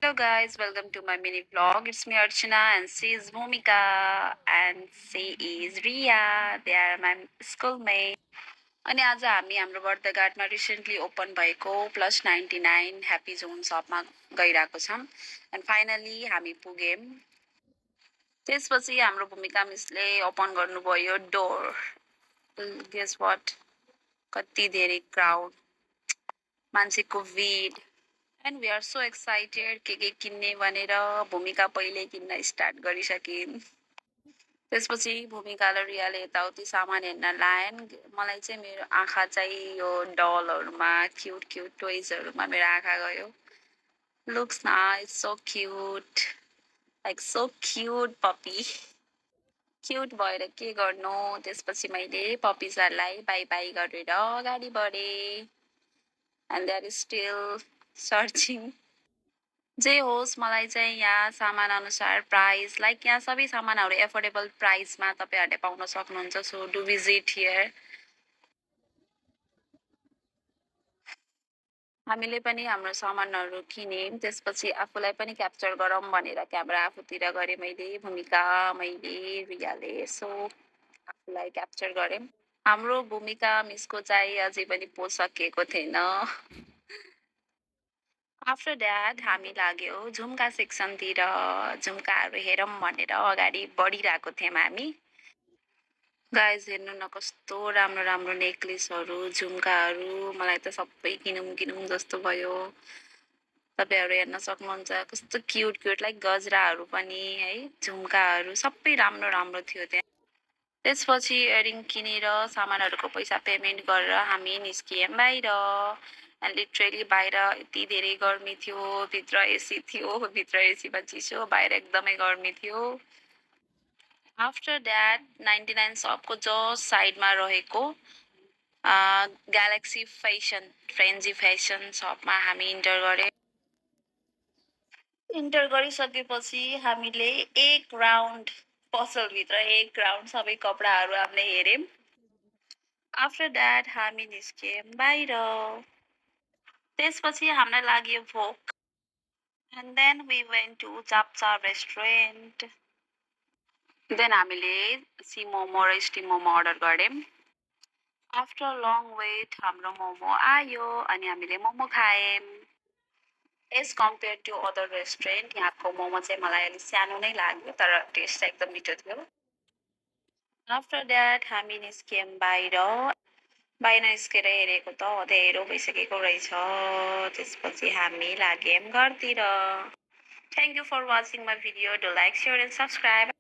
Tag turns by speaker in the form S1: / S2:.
S1: Hello guys, welcome to my mini vlog. It's me Archana and she is Bhumika and she is Ria. They are my schoolmates. अनि आज हामी हाम्रो बर्दघाटमा recently open भएको +99 happy John सपमा गइरहेको छौँ and finally हामी पुग्यौँ त्यसपछि हाम्रो भूमिका मिसले ओपन गर्नुभयो डोर गेस वाट कति धेरै क्राउड मान्छेको भिड and we are so excited के किन्ने भनेर भूमिका पहिले किन्न स्टार्ट गरिसकिन् त्यसपछि भूमिका र रियाले यताउति सामान हेर्न लाएन् मलाई चाहिँ मेरो आँखा चाहिँ यो डलहरूमा क्युट क्युट टोइजहरूमा मेरो आँखा गयो looks nice so cute like so cute puppy cute भएर के गर्नु त्यसपछि मैले पपिजहरूलाई बाई बाई गरेर अगाडि बढेँ and they are still searching जे होस् मलाई चाहिँ यहाँ सामान अनुसार प्राइस लाइक यहाँ सबै सामानहरू एफोर्डेबल प्राइसमा तपाईँहरूले पाउन सक्नुहुन्छ सो डु भिजिट हियर हामीले पनि हाम्रो सामानहरू किन्यौँ त्यसपछि आफूलाई पनि क्याप्चर गरौँ भनेर क्यामेरा आफूतिर गरेँ मैले भूमिका मैले रियाले यसो आफूलाई क्याप्चर गरेँ हाम्रो भूमिका मिसको चाहिँ अझै पनि पोसकिएको थिएन आफ्टर द्याट हामी लाग्यो झुम्का सेक्सनतिर झुम्काहरू हेरौँ भनेर अगाडि बढिरहेको थियौँ हामी गाइज हेर्नु न कस्तो राम्रो राम्रो नेक्लेसहरू झुम्काहरू मलाई त सबै किनौँ किनौँ जस्तो भयो तपाईँहरू हेर्न सक्नुहुन्छ कस्तो क्युट क्युट लाइक गजराहरू पनि है झुम्काहरू सबै राम्रो राम्रो थियो त्यहाँ त्यसपछि इयरिङ किनेर सामानहरूको पैसा पेमेन्ट गरेर हामी निस्कियौँ बाहिर एन्ड लिटरली बाहिर यति धेरै गर्मी थियो भित्र एसी थियो भित्र एसीमा चिसो बाहिर एकदमै गर्मी थियो आफ्टर द्याट 99 सपको जस्ट साइडमा रहेको ग्यालेक्सी फेसन फ्रेन्जी फेसन सपमा हामी इन्टर गरिसकेपछि हामीले एक राउन्ड पसलभित्र एक राउन्ड सबै कपडाहरू हामीले हेऱ्यौँ आफ्टर द्याट हामी निस्क्यौँ बाहिर त्यसपछि हामीलाई लाग्यो भोक and then we went to Chapcha restaurant then हामीले सी मोमो र स्टिम मोमो अर्डर गऱ्यौँ आफ्टर लङ वेट हाम्रो मोमो आयो अनि हामीले मोमो खायौँ as compare to other restaurant यहाँको मोमो चाहिँ मलाई अलिक सानो नै लाग्यो तर टेस्ट चाहिँ एकदम मिठो थियो आफ्टर द्याट हामी निस्क्यौँ बाहिर बाहिर निस्केर हेरेको त अँध्यारो भइसकेको रहेछ त्यसपछि हामी लाग्यौँ घरतिर thank you for watching my video do like share and subscribe